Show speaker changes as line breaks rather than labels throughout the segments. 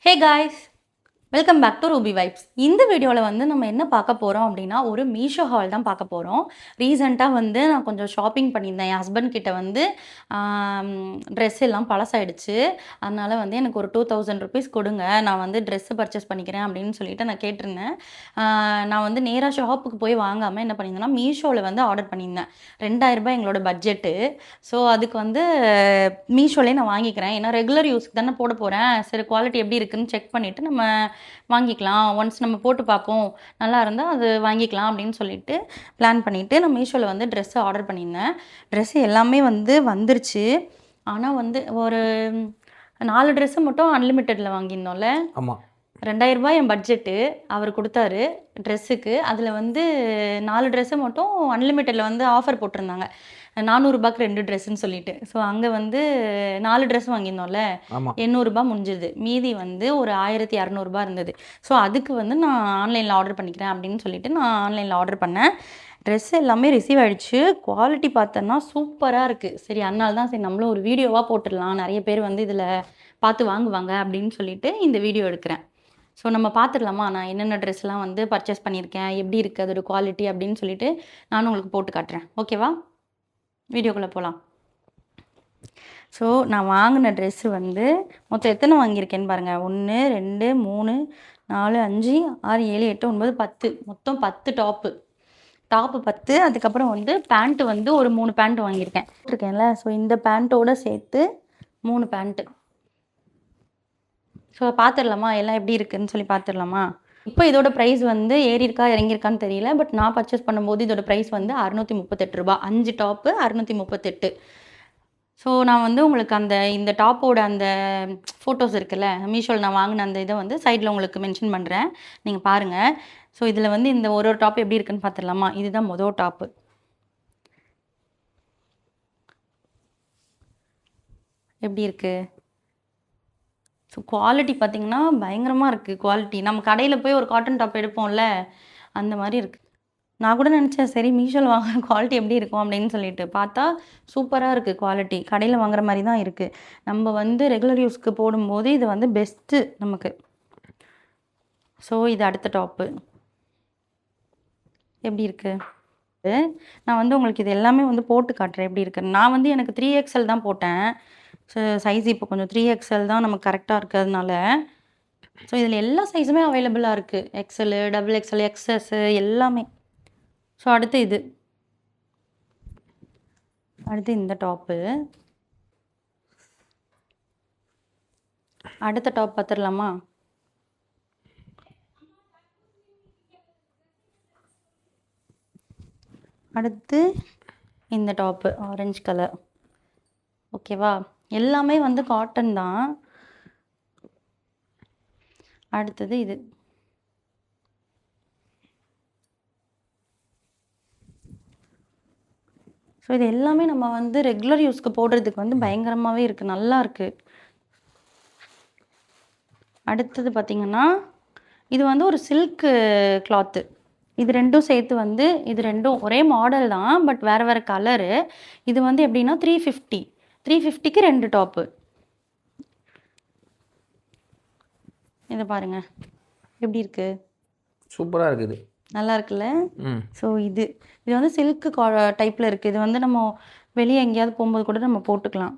Hey guys, welcome back to Ruby Vibes. இந்த வீடியோவில் வந்து நம்ம என்ன பார்க்க போகிறோம் அப்படின்னா ஒரு மீஷோ ஹால் தான் பார்க்க போகிறோம். ரீசெண்டாக வந்து நான் கொஞ்சம் ஷாப்பிங் பண்ணியிருந்தேன். என் ஹஸ்பண்ட் கிட்ட வந்து ட்ரெஸ் எல்லாம் பழசாயிடுச்சு. அதனால் வந்து எனக்கு ஒரு 2000 ருபீஸ் கொடுங்க, நான் வந்து ட்ரெஸ்ஸு பர்ச்சேஸ் பண்ணிக்கிறேன் அப்படின்னு சொல்லிட்டு நான் கேட்டிருந்தேன். நான் வந்து நேராக ஷாப்புக்கு போய் வாங்காமல் என்ன பண்ணியிருந்தேன்னா மீஷோவில் வந்து ஆர்டர் பண்ணியிருந்தேன். 2000 எங்களோட பட்ஜெட்டு. ஸோ அதுக்கு வந்து மீஷோலேயே நான் வாங்கிக்கிறேன். ஏன்னா ரெகுலர் யூஸ்க்கு தானே போட போகிறேன். சரி குவாலிட்டி எப்படி இருக்குன்னு செக் பண்ணிவிட்டு நம்ம வாங்கிக்கலாம். ஒன்ஸ் நம்ம போட்டு பார்ப்போம், நல்லா இருந்தால் அது வாங்கிக்கலாம் அப்படின்னு சொல்லிட்டு பிளான் பண்ணிவிட்டு நான் மீஷோவில் வந்து ட்ரெஸ்ஸு ஆர்டர் பண்ணியிருந்தேன். ட்ரெஸ்ஸு எல்லாமே வந்து வந்துருச்சு. ஆனால் வந்து ஒரு 4 ட்ரெஸ்ஸு மட்டும் அன்லிமிட்டெடில் வாங்கியிருந்தோம்ல.
ஆமாம்.
2000 என் பட்ஜெட்டு அவர் கொடுத்தாரு ட்ரெஸ்ஸுக்கு. அதில் வந்து 4 ட்ரெஸ்ஸு மட்டும் அன்லிமிட்டெடில் வந்து ஆஃபர் போட்டிருந்தாங்க. 400 2 ட்ரெஸ்ஸுன்னு சொல்லிட்டு. ஸோ அங்கே வந்து 4 ட்ரெஸ் வாங்கியிருந்தோம்ல, 800 முடிஞ்சுது. மீதி வந்து ஒரு 1200 இருந்தது. ஸோ அதுக்கு வந்து நான் ஆன்லைனில் ஆர்டர் பண்ணிக்கிறேன் அப்படின்னு சொல்லிட்டு நான் ஆன்லைனில் ஆர்டர் பண்ணேன். ட்ரெஸ் எல்லாமே ரிசீவ் ஆகிடுச்சு. குவாலிட்டி பார்த்தோன்னா சூப்பராக இருக்குது. சரி அதனால தான் சரி நம்மளும் ஒரு வீடியோவாக போட்டுடலாம், நிறைய பேர் வந்து இதில் பார்த்து வாங்குவாங்க அப்படின்னு சொல்லிட்டு இந்த வீடியோ எடுக்கிறேன். ஸோ நம்ம பார்த்துடலாமா, நான் என்னென்ன ட்ரெஸ்லாம் வந்து பர்ச்சேஸ் பண்ணியிருக்கேன், எப்படி இருக்குது அதோட குவாலிட்டி அப்படின்னு சொல்லிட்டு நானும் உங்களுக்கு போட்டு காட்டுறேன். ஓகேவா? வீடியோக்குள்ளே போகலாம். ஸோ நான் வாங்கின ட்ரெஸ்ஸு வந்து மொத்தம் எத்தனை வாங்கியிருக்கேன்னு பாருங்கள். 1 2 3 4 5 6 7 8 9 10, மொத்தம் 10 டாப்பு 10. அதுக்கப்புறம் வந்து பேண்ட்டு வந்து ஒரு 3 பேண்ட் வாங்கியிருக்கேன் இருக்கேன்ல. ஸோ இந்த பேண்ட்டோடு சேர்த்து 3 பேண்ட்டு. ஸோ பார்த்துடலாமா எல்லாம் எப்படி இருக்குதுன்னு சொல்லி பார்த்துடலாமா. இப்போ இதோட ப்ரைஸ் வந்து ஏறியிருக்கா இறங்கியிருக்கான்னு தெரியல. பட் நான் பர்ச்சேஸ் பண்ணும்போது இதோட ப்ரைஸ் வந்து 638 ரூபா. 5 டாப்பு 638. ஸோ நான் வந்து உங்களுக்கு இந்த டாப்போட அந்த ஃபோட்டோஸ் இருக்குல்ல, மீஷோவில் நான் வாங்கின அந்த இதை வந்து சைடில் உங்களுக்கு மென்ஷன் பண்ணுறேன், நீங்கள் பாருங்கள். ஸோ இதில் வந்து இந்த ஒரு டாப் எப்படி இருக்குன்னு பார்த்துடலாமா. இதுதான் மொதல் டாப்பு. எப்படி இருக்குது? ஸோ குவாலிட்டி பார்த்திங்கன்னா பயங்கரமாக இருக்குது. குவாலிட்டி நம்ம கடையில் போய் ஒரு காட்டன் டாப் எடுப்போம்ல, அந்த மாதிரி இருக்குது. நான் கூட நினச்சேன் சரி மீஷோவில் வாங்குற குவாலிட்டி எப்படி இருக்கும் அப்படின்னு சொல்லிட்டு பார்த்தா சூப்பராக இருக்குது குவாலிட்டி. கடையில் வாங்குற மாதிரி தான் இருக்குது. நம்ம வந்து ரெகுலர் யூஸ்க்கு போடும்போது இது வந்து பெஸ்ட்டு நமக்கு. ஸோ இது அடுத்த டாப்பு எப்படி இருக்குது. நான் வந்து உங்களுக்கு இது எல்லாமே வந்து போட்டு காட்டுறேன் எப்படி இருக்குன்னு. நான் வந்து எனக்கு 3XL தான் போட்டேன். ஸோ சைஸ் இப்போ கொஞ்சம் 3XL தான் நமக்கு கரெக்டாக இருக்கிறதுனால. ஸோ இதில் எல்லா சைஸுமே அவைலபிளாக இருக்குது. XL, XXL, XS எல்லாமே. ஸோ அடுத்து இந்த டாப்பு. அடுத்த டாப் பார்த்துடலாமா. அடுத்து இந்த டாப்பு ஆரஞ்சு கலர். ஓகேவா? எல்லாமே வந்து காட்டன் தான். அடுத்தது இது. ஸோ இது எல்லாமே நம்ம வந்து ரெகுலர் யூஸ்க்கு போடுறதுக்கு வந்து பயங்கரமாகவே இருக்குது, நல்லா இருக்குது. அடுத்தது பார்த்திங்கன்னா இது வந்து ஒரு சில்க்கு கிளாத்து. இது ரெண்டும் சேர்த்து வந்து இது ரெண்டும் ஒரே மாடல் தான், பட் வேறு வேறு கலரு. இது வந்து எப்படின்னா 350க்கு 2 டாப்பு. இதை பாருங்க எப்படி இருக்கு.
சூப்பராக இருக்குது,
நல்லா இருக்குல்ல. ஸோ இது வந்து சில்க்கு டைப்பில் இருக்குது. இது வந்து நம்ம வெளியே எங்கேயாவது போகும்போது கூட நம்ம போட்டுக்கலாம்.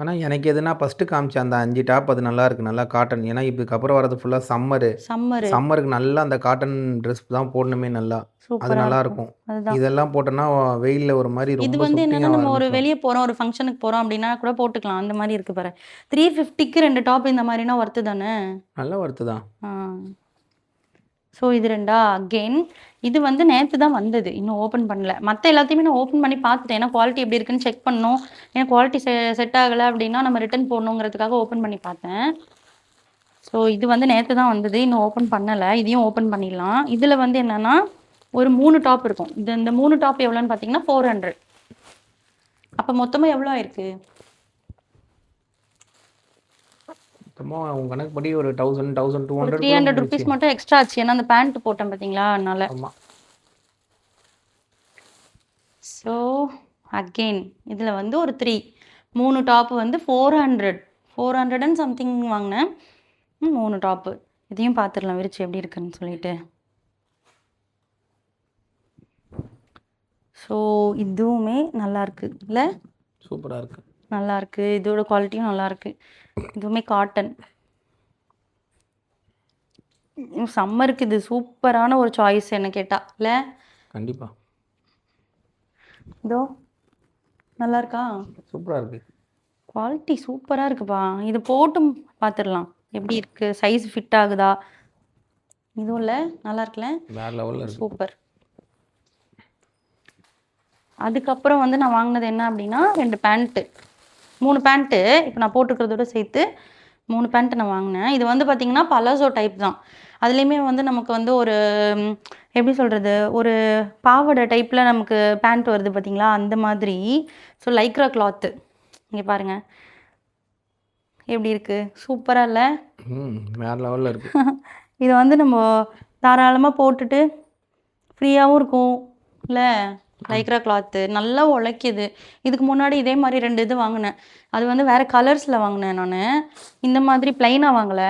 ஆனால் எனக்கு எதுனா ஃபஸ்ட்டு காமிச்சேன் அந்த 5 டாப், அது நல்லா இருக்குது, நல்லா காட்டன். ஏன்னா இதுக்கப்புறம் வரது ஃபுல்லாக சம்மருக்கு நல்லா அந்த காட்டன் ட்ரெஸ் தான் போடணுமே, நல்லா அது நல்லா இருக்கும். இதெல்லாம் போட்டோன்னா வெயிலில் ஒரு மாதிரி
இது வந்து என்னன்னா நம்ம ஒரு வெளியே போகிறோம், ஒரு ஃபங்க்ஷனுக்கு போகிறோம் அப்படின்னா கூட போட்டுக்கலாம். அந்த மாதிரி இருக்குது பாரு. 350க்கு 2 டாப் இந்த மாதிரினா ஒர்த்து தானே.
நல்லா ஒர்த்து தான்.
ஸோ இது ரெண்டா. அகெயின் இது வந்து நேற்று தான் வந்தது, இன்னும் ஓப்பன் பண்ணல. மற்ற எல்லாத்தையுமே நான் ஓப்பன் பண்ணி பார்த்துட்டேன். ஏன்னா குவாலிட்டி எப்படி இருக்குன்னு செக் பண்ணணும். ஏன்னா குவாலிட்டி செட் ஆகலை அப்படின்னா நம்ம ரிட்டன் போடணுங்கிறதுக்காக ஓப்பன் பண்ணி பார்த்தேன். ஸோ இது வந்து நேற்று தான் வந்தது, இன்னும் ஓப்பன் பண்ணலை. இதையும் ஓப்பன் பண்ணிடலாம். இதில் வந்து என்னென்னா ஒரு 3 டாப் இருக்கும். இந்த 3 டாப் எவ்வளோன்னு பார்த்தீங்கன்னா 400. அப்போ மொத்தமாக எவ்வளோ ஆயிருக்கு?
மொத்தமாக உங்கள் கணக்குப்படி ஒரு 1200
300 ருபீஸ் மட்டும் எக்ஸ்ட்ரா ஆச்சு. ஏன்னா அந்த பேண்ட் போட்டேன் பார்த்தீங்களா, அதனால.
ஆமாம்.
ஸோ அகெயின் இதில் வந்து ஒரு 3 டாப்பு வந்து 400 அண்ட் சம்திங் வாங்கினேன். 3 டாப்பு. இதையும் பார்த்துடலாம் விரிச்சு எப்படி இருக்குன்னு சொல்லிட்டு. ஸோ இதுவுமே நல்லாயிருக்கு இல்லை?
சூப்பராக இருக்குது.
நல்லாயிருக்கு. இதோட குவாலிட்டியும் நல்லாயிருக்கு. இதுவுமே காட்டன். சம்மருக்கு இது சூப்பரான ஒரு சாய்ஸ் என்ன கேட்டால் இல்லை?
கண்டிப்பாக.
இதோ நல்லா இருக்கா?
சூப்பராக இருக்குது.
குவாலிட்டி சூப்பராக இருக்குப்பா. இது போட்டும் பார்த்துடலாம் எப்படி இருக்குது, சைஸ் ஃபிட் ஆகுதா. இதுவும் இல்லை நல்லா இருக்குல்ல?
வேறு லெவலில் இருக்குது.
சூப்பர். அதுக்கப்புறம் வந்து நான் வாங்கினது என்ன அப்படின்னா 2 பேண்ட்டு, 3 பேண்ட்டு. இப்போ நான் போட்டுக்கிறதோட சேர்த்து 3 பேண்ட்டு நான் வாங்கினேன். இது வந்து பார்த்திங்கன்னா பலாசோ டைப் தான். அதுலேயுமே வந்து நமக்கு வந்து ஒரு எப்படி சொல்கிறது, ஒரு பாவாடை டைப்பில் நமக்கு பேண்ட் வருது பார்த்திங்களா, அந்த மாதிரி. So Lycra cloth. இங்கே பாருங்கள் எப்படி இருக்குது, சூப்பராக இல்லை?
வேறு லெவலில் இருக்குது.
இது வந்து நம்ம தாராளமாக போட்டுட்டு ஃப்ரீயாகவும் இருக்கும் இல்லை? லைக்ரா கிளாத்து நல்லா உழைக்கிது. இதுக்கு முன்னாடி இதே மாதிரி 2 இது வாங்கினேன். அது வந்து வேறு கலர்ஸில் வாங்கினேன் நான். இந்த மாதிரி ப்ளைனாக வாங்கலை.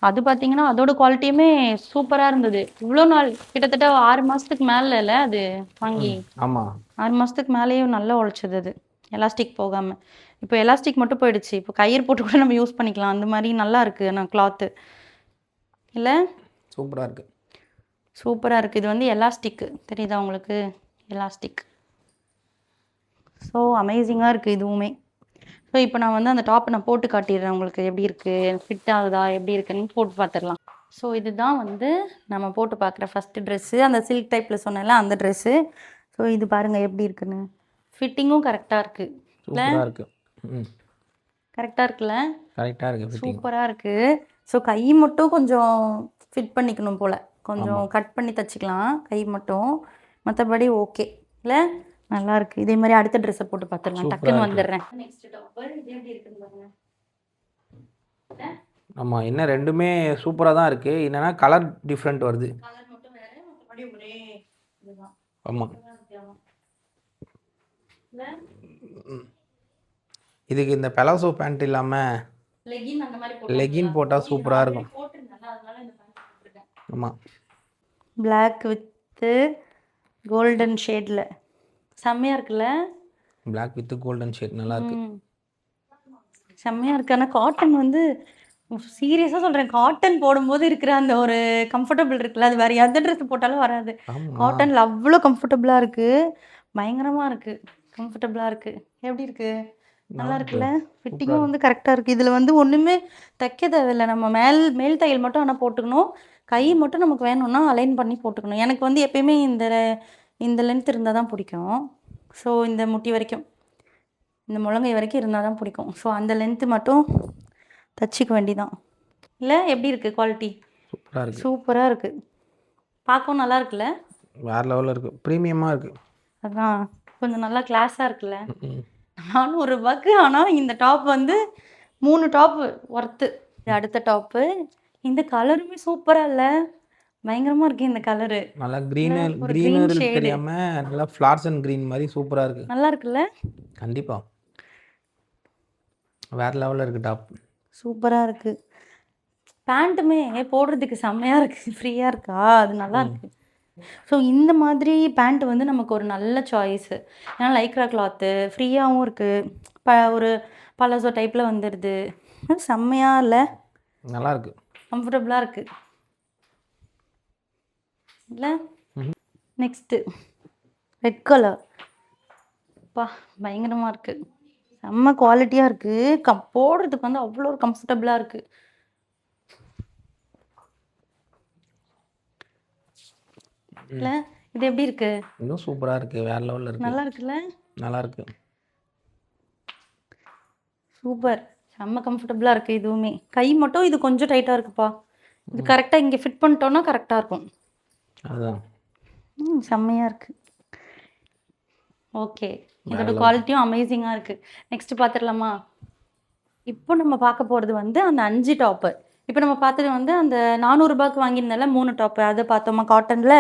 அது பார்த்திங்கன்னா அதோட குவாலிட்டியுமே சூப்பராக இருந்தது. இவ்வளோ நாள் கிட்டத்தட்ட 6 மாதத்துக்கு மேலே இல்லை அது வாங்கி?
ஆமாம்,
6 மாதத்துக்கு மேலேயும் நல்லா உழைச்சது அது, எலாஸ்டிக் போகாமல். இப்போ எலாஸ்டிக் மட்டும் போயிடுச்சு. இப்போ கயிறு போட்டு கூட நம்ம யூஸ் பண்ணிக்கலாம். அந்த மாதிரி நல்லா இருக்குது ஆனால் கிளாத்து இல்லை?
சூப்பராக இருக்குது.
சூப்பராக இருக்குது. இது வந்து எலாஸ்டிக்கு தெரியுதா உங்களுக்கு? எலாஸ்டிக். ஸோ அமேசிங்காக இருக்குது இதுவுமே. ஸோ இப்போ நான் வந்து அந்த டாப்பை நான் போட்டு காட்டிடுறேன் உங்களுக்கு எப்படி இருக்குது, ஃபிட் ஆகுதா எப்படி இருக்குன்னு போட்டு பார்த்துடலாம். ஸோ இதுதான் வந்து நம்ம போட்டு பார்க்குற ஃபஸ்ட்டு ட்ரெஸ்ஸு. அந்த சில்க் டைப்பில் சொன்னேன்ல அந்த ட்ரெஸ்ஸு. ஸோ இது பாருங்கள் எப்படி இருக்குன்னு. ஃபிட்டிங்கும் கரெக்டாக இருக்குது.
சூப்பராக இருக்குது.
கரெக்டாக இருக்குல்ல?
கரெக்டாக இருக்குது.
சூப்பராக இருக்குது. ஸோ கை மட்டும் கொஞ்சம் ஃபிட் பண்ணிக்கணும் போல், கொஞ்சம் கட் பண்ணி தச்சுக்கலாம் கை மட்டும். மற்றபடி ஓகே இல்லை? நல்லா இருக்குது. இதே மாதிரி அடுத்த ட்ரெஸ்ஸை போட்டு பார்த்துடலாம். டக்குன்னு வந்துடுறேன். நெக்ஸ்ட் டாப் இது எப்படி இருக்குன்னு பாருங்க.
ஆமாம், என்ன ரெண்டுமே சூப்பராக தான் இருக்குது. என்னென்னா கலர் டிஃப்ரெண்ட் வருது.
கலர் மட்டும் வேறு, மற்றபடி ஒரே இதுதான்.
ஆமாம். இதுக்கு இந்த பெலாசோ பேண்ட் இல்லாமல்
லெகின் அந்த மாதிரி
லெகின் போட்டால் சூப்பராக இருக்கும். ஆமாம்.
பிளாக் வித்து கோல்டன் ஷேடில் செம்மையாக இருக்குல்ல?
பிளாக் வித் கோல்டன் ஷேட் நல்லா இருக்கு.
செம்மையாக இருக்குது. ஆனால் காட்டன் வந்து சீரியஸாக சொல்கிறேன், காட்டன் போடும்போது இருக்கிற அந்த ஒரு கம்ஃபர்டபுள் இருக்குல்ல, அது வேறு எந்த ட்ரெஸ் போட்டாலும் வராது. காட்டனில் அவ்வளோ கம்ஃபர்டபுளாக இருக்குது, பயங்கரமாக இருக்குது, கம்ஃபர்டபுளாக இருக்குது. எப்படி இருக்குது? நல்லா இருக்குல்ல? ஃபிட்டிங்கும் வந்து கரெக்டாக இருக்குது. இதில் வந்து ஒன்றுமே தைக்க தேவையில்லை. நம்ம மேல் தையல் மட்டும் ஆனால் போட்டுக்கணும். கை மட்டும் நமக்கு வேணும்னா அலைன் பண்ணி போட்டுக்கணும். எனக்கு வந்து எப்பயுமே இந்த லென்த் இருந்தால் தான் பிடிக்கும். ஸோ இந்த முட்டி வரைக்கும், இந்த முழங்கை வரைக்கும் இருந்தால் தான் பிடிக்கும். ஸோ அந்த லென்த்து மட்டும் தச்சிக்க வேண்டிதான் இல்லை? எப்படி இருக்குது குவாலிட்டி?
சூப்பராக இருக்குது.
சூப்பராக இருக்குது. பார்க்கவும் நல்லா இருக்குல்ல?
வேறு லெவலில் இருக்குது. ப்ரீமியமாக இருக்குது.
அதான் கொஞ்சம் நல்லா கிளாஸாக இருக்குல்ல? 400 ரூபாய்க்கு. ஆனால் இந்த டாப் வந்து 3 டாப்பு ஒர்த்து. அடுத்த டாப்பு. இந்த கலருமே சூப்பராக இல்லை? பயங்கரமாக இருக்குது இந்த கலரு.
நல்லா க்ரீனர் தெரியாமல் நல்லா ஃப்ளார்ஸ் அண்ட் க்ரீன் மாதிரி சூப்பராக இருக்குது.
நல்லா இருக்குல்ல?
கண்டிப்பாக வேறு லெவலில் இருக்குது டாப்.
சூப்பராக இருக்குது. பேண்ட்டுமே போடுறதுக்கு செம்மையாக இருக்குது, ஃப்ரீயாக இருக்கா, அது நல்லா இருக்குது. ஸோ இந்த மாதிரி பேண்ட் வந்து நமக்கு ஒரு நல்ல சாய்ஸு. ஏன்னா லைக்ரா கிளாத்து ஃப்ரீயாகவும் இருக்குது, ஒரு பலாசோ டைப்பில் வந்துடுது. செம்மையாக இல்லை?
நல்லா இருக்கு,
கம்ஃபர்டபுளாக இருக்குது இல்லை? Next red colour. பா பயங்கரமாக இருக்குது, செம்ம குவாலிட்டியாக இருக்குது. போடுறதுக்கு வந்து அவ்வளோ ஒரு கம்ஃபர்டபுளாக இருக்குது. இல்லை இது எப்படி இருக்கு?
இன்னும் சூப்பராக இருக்குது, வேறு லெவலில் இருக்குது.
நல்லா இருக்குல்ல?
நல்லா இருக்கு,
சூப்பர், செம்ம கம்ஃபர்டபுளாக இருக்குது. இதுவுமே கை மட்டும் இது கொஞ்சம் டைட்டாக இருக்குப்பா. இது கரெக்டாக இங்கே ஃபிட் பண்ணிட்டோன்னா கரெக்டாக இருக்கும்.
அதுதான்
செம்மையாக இருக்குது. ஓகே, இதோட குவாலிட்டியும் அமேசிங்காக இருக்குது. நெக்ஸ்ட்டு பார்த்துடலாமா? இப்போ நம்ம பார்க்க போகிறது வந்து அந்த 5 டாப்பு. இப்போ நம்ம பார்த்தது வந்து அந்த 400 ரூபாய்க்கு வாங்கியிருந்தால 3 டாப்பு, அதை பார்த்தோமா காட்டனில்.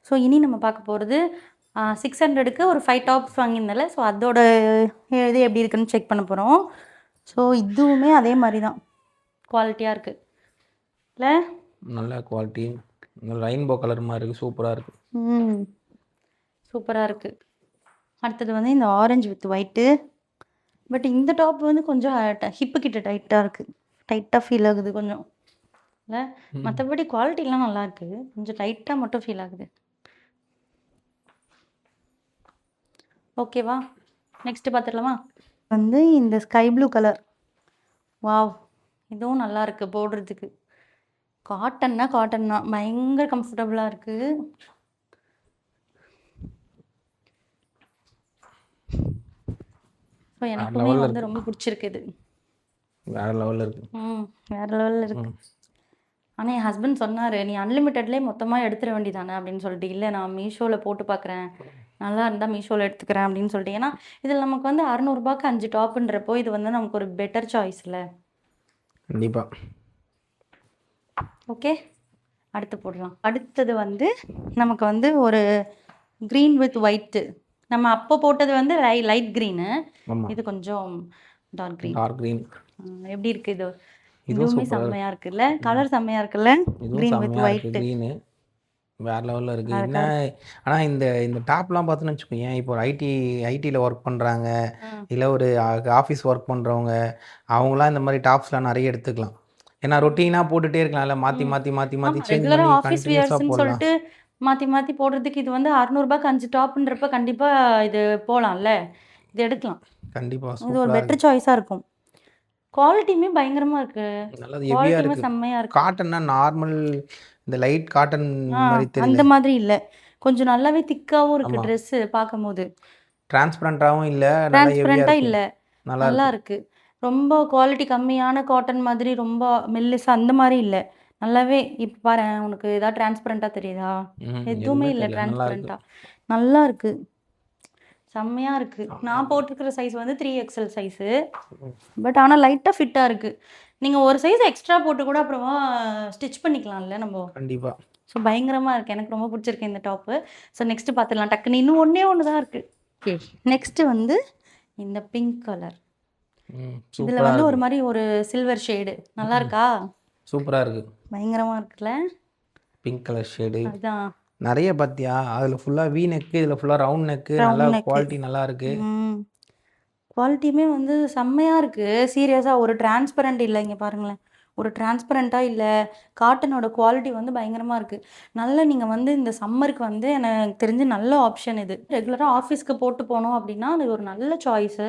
ஸோ இனி நம்ம பார்க்க போகிறது 600க்கு ஒரு 5 டாப்ஸ் வாங்கியிருந்தால. ஸோ அதோட இது எப்படி இருக்குன்னு செக் பண்ண போகிறோம். ஸோ இதுவுமே அதே மாதிரி தான் குவாலிட்டியாக இருக்குது. இல்லை?
நல்ல குவாலிட்டி. ரெயின்போ கலர் மாதிரி இருக்குது, சூப்பராக இருக்குது.
சூப்பராக இருக்குது. அடுத்தது வந்து இந்த ஆரஞ்சு வித் ஒயிட்டு. பட் இந்த டாப் வந்து கொஞ்சம் ஹிப்பு கிட்ட டைட்டாக இருக்குது, டைட்டாக ஃபீல் ஆகுது கொஞ்சம். இல்லை, மற்றபடி குவாலிட்டிலாம் நல்லா இருக்குது, கொஞ்சம் டைட்டாக மட்டும் ஃபீல் ஆகுது. ஓகேவா, நெக்ஸ்ட்டு பார்த்துடலாமா? வந்து இந்த ஸ்கை ப்ளூ கலர், வாவ், இதுவும் நல்லா இருக்குது போடுறதுக்கு. காட்டன் தான், பயங்கர கம்ஃபர்டபுளாக இருக்குது. ஸோ எனக்குமே வந்து ரொம்ப பிடிச்சிருக்கு இது.
வேற லெவலில் இருக்குது.
வேறு லெவலில் இருக்குது. ஆனால் என் ஹஸ்பண்ட் சொன்னார், நீ அன்லிமிட்டட்லேயே மொத்தமாக எடுத்துட வேண்டியதானே அப்படின்னு சொல்லிட்டு. இல்லை, நான் மீஷோவில் போட்டு பார்க்குறேன், நல்லா இருந்தால் மீஷோவில் எடுத்துக்கிறேன் அப்படின்னு சொல்லிட்டு. ஏன்னா இதில் நமக்கு வந்து 600ரூபாய்க்கு 5 டாப்புன்றப்போ இது வந்து நமக்கு ஒரு பெட்டர் சாய்ஸ் இல்லை?
கண்டிப்பாக.
ஓகே, அடுத்து போடலாம். அடுத்தது வந்து நமக்கு வந்து ஒரு க்ரீன் வித் ஒயிட்டு. நம்ம அப்போ போட்டது வந்து லைட் க்ரீனு, இது கொஞ்சம் டார்க் க்ரீன். எப்படி இருக்குது இது? இதுவுமே செம்மையாக இருக்குல்ல, கலர் செம்மையாக இருக்குல்ல, க்ரீன் வித் ஒயிட்டு.
க்ரீனு வேறு லெவலில் இருக்குது. என்ன ஆனால் இந்த டாப்லாம் பார்த்துன்னு வச்சுக்கோங்க, இப்போ ஒரு ஐடியில் ஒர்க் பண்ணுறாங்க, இல்லை ஒரு ஆஃபீஸ் ஒர்க் பண்ணுறவங்க, அவங்களாம் இந்த மாதிரி டாப்ஸ்லாம் நிறைய எடுத்துக்கலாம். ஏன்னா ரொட்டீனாக போட்டுகிட்டே இருக்கலாம்ல, மாற்றி மாற்றி மாற்றி மாற்றி சேஞ்ச் பண்ணி
ஆஃபீஸ் வியர்ஸ்னு சொல்லிட்டு மாற்றி மாற்றி போடுறதுக்கு இது வந்து 600ரூபாய்க்கு 5 டாப்புன்றப்ப கண்டிப்பாக இது போகலாம்ல, இது எடுக்கலாம்.
கண்டிப்பாக
இது ஒரு பெட்டர் சாய்ஸாக இருக்கும். குவாலிட்டியுமே பயங்கரமாக இருக்குது,
நல்லது, ஹெவியாக இருக்குது,
செம்மையாக இருக்குது.
காட்டன்னா நார்மல் இந்த லைட் காட்டன் மாதிரி தெரியல,
அந்த மாதிரி இல்லை, கொஞ்சம் நல்லாவே திக்காகவும் இருக்குது ட்ரெஸ்ஸு பார்க்கும்போது.
டிரான்ஸ்பரண்டாகவும் இல்லை,
டிரான்ஸ்பரண்ட்டாக இல்லை, நல்லா இருக்குது. ரொம்ப குவாலிட்டி கம்மியான காட்டன் மாதிரி ரொம்ப மெல்லிசா அந்த மாதிரி இல்லை, நல்லாவே. இப்போ பாரு, உனக்கு ஏதாவது டிரான்ஸ்பரண்ட்டாக தெரியுதா? எதுவுமே இல்லை டிரான்ஸ்பரண்ட்டாக, நல்லா இருக்குது, செம்மையாக இருக்குது. நான் போட்டிருக்கிற சைஸ் வந்து 3XL சைஸு, பட் ஆனால் லைட்டாக ஃபிட்டாக இருக்குது. நீங்கள் ஒரு சைஸ் எக்ஸ்ட்ரா போட்டு கூட அப்புறமா ஸ்டிச் பண்ணிக்கலாம்ல நம்ம.
கண்டிப்பாக.
ஸோ பயங்கரமாக இருக்குது, எனக்கு ரொம்ப பிடிச்சிருக்கு இந்த டாப்பு. ஸோ நெக்ஸ்ட்டு பார்த்துடலாம் டக்குன்னு, இன்னும் ஒன்று தான் இருக்குது. நெக்ஸ்ட்டு வந்து இந்த பிங்க் கலர், இதில் வந்து ஒரு மாதிரி ஒரு சில்வர் ஷேடு, நல்லா இருக்கா?
சூப்பராக இருக்குது,
பயங்கரமாக இருக்குல்ல,
பிங்க் கலர் ஷேடு.
அதுதான்
நிறைய பார்த்தியா, அதில் ஃபுல்லாக வி நெக்கு, இதில் ஃபுல்லாக ரவுண்ட் நெக்கு, நல்லா குவாலிட்டி நல்லா இருக்குது.
குவாலிட்டியுமே வந்து செம்மையாக இருக்குது. சீரியஸாக ஒரு டிரான்ஸ்பரண்ட் இல்லை, இங்கே பாருங்களேன், ஒரு டிரான்ஸ்பரண்ட்டாக இல்லை. காட்டனோட குவாலிட்டி வந்து பயங்கரமாக இருக்குது. நல்ல நீங்கள் வந்து இந்த சம்மருக்கு வந்து எனக்கு தெரிஞ்சு நல்ல ஆப்ஷன் இது. ரெகுலராக ஆஃபீஸ்க்கு போட்டு போனோம் அப்படின்னா அது ஒரு நல்ல சாய்ஸு.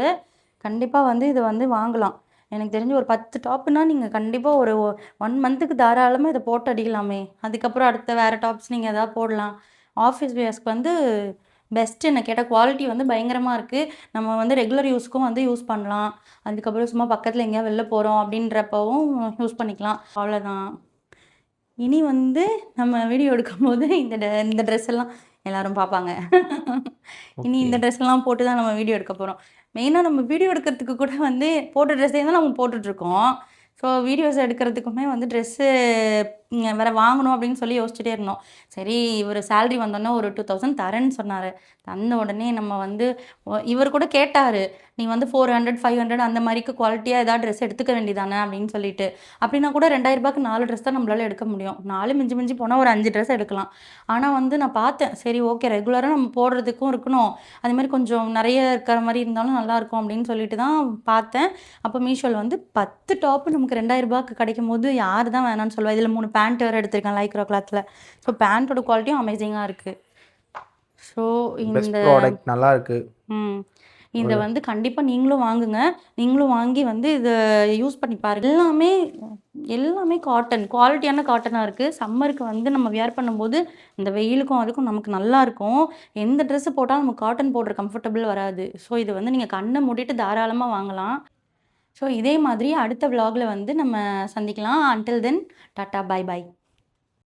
கண்டிப்பாக வந்து இதை வந்து வாங்கலாம். எனக்கு தெரிஞ்சு ஒரு 10 டாப்புனா நீங்கள் கண்டிப்பாக ஒரு 1 மந்த்துக்கு தாராளமாக இதை போட்டு அடிக்கலாமே. அதுக்கப்புறம் அடுத்த வேறு டாப்ஸ் நீங்கள் எதாவது போடலாம். ஆஃபீஸ் வேர்ஸ்க்கு வந்து பெஸ்ட்டு. என்ன கேட்டால் குவாலிட்டி வந்து பயங்கரமாக இருக்குது. நம்ம வந்து ரெகுலர் யூஸ்க்கும் வந்து யூஸ் பண்ணலாம். அதுக்கப்புறம் சும்மா பக்கத்தில் எங்கேயா வெளில போகிறோம் அப்படின்றப்பவும் யூஸ் பண்ணிக்கலாம். அவ்வளோதான். இனி வந்து நம்ம வீடியோ எடுக்கும்போது இந்த ட்ரெஸ் எல்லாம் எல்லோரும் பார்ப்பாங்க. இனி இந்த ட்ரெஸ் எல்லாம் போட்டு தான் நம்ம வீடியோ எடுக்க போகிறோம். மெயினாக நம்ம வீடியோ எடுக்கிறதுக்கு கூட வந்து போட்ட ட்ரெஸ்ஸே தான் நம்ம போட்டுட்ருக்கோம். ஸோ வீடியோஸ் எடுக்கிறதுக்குமே வந்து ட்ரெஸ்ஸு வேறு வாங்கணும் அப்படின்னு சொல்லி யோசிச்சுட்டே இருந்தோம். சரி, இவர் சேலரி வந்தோடனே ஒரு 2000 தரேன்னு சொன்னார். தந்த உடனே நம்ம வந்து இவர் கூட கேட்டார், நீ வந்து 400 500 அந்த மாதிரிக்கு குவாலிட்டியாக ஏதாவது ட்ரெஸ் எடுத்துக்க வேண்டியதானே அப்படின்னு சொல்லிட்டு. அப்படின்னா கூட 2000ரூபாய்க்கு 4 ட்ரெஸ் தான் நம்மளால் எடுக்க முடியும். 4 மிஞ்சி போனால் ஒரு 5 ட்ரெஸ் எடுக்கலாம். ஆனால் வந்து நான் பார்த்தேன், சரி ஓகே, ரெகுலராக நம்ம போடுறதுக்கும் இருக்கணும், அது மாதிரி கொஞ்சம் நிறைய இருக்கிற மாதிரி இருந்தாலும் நல்லாயிருக்கும் அப்படின்னு சொல்லிட்டு தான் பார்த்தேன். அப்போ மீஷோவில் வந்து 10 டாப்பு நமக்கு 2000ரூபாய்க்கு கிடைக்கும் போது யார் தான் வேணான்னு சொல்லுவா. இதில் 3 பேண்ட் வேறு எடுத்திருக்கேன் லைக்ரா கிளாத்தில். ஸோ பேண்ட்டோட குவாலிட்டியும் அமேசிங்காக இருக்குது. ஸோ இந்த
ப்ராடக்ட் நல்லா இருக்குது.
இதை வந்து கண்டிப்பாக நீங்களும் வாங்குங்க. நீங்களும் வாங்கி வந்து இதை யூஸ் பண்ணி பாருங்கள். எல்லாமே காட்டன், குவாலிட்டியான காட்டனாக இருக்குது. சம்மருக்கு வந்து நம்ம வியர் பண்ணும்போது இந்த வெயிலுக்கும் அதுக்கும் நமக்கு நல்லாயிருக்கும். எந்த ட்ரெஸ்ஸு போட்டாலும் நமக்கு காட்டன் போடுற கம்ஃபர்டபுள் வராது. ஸோ இது வந்து நீங்கள் கண்ணை மூடிட்டு தாராளமாக வாங்கலாம். ஸோ இதே மாதிரி அடுத்த விலாகில் வந்து நம்ம சந்திக்கலாம். Until then tata, bye bye.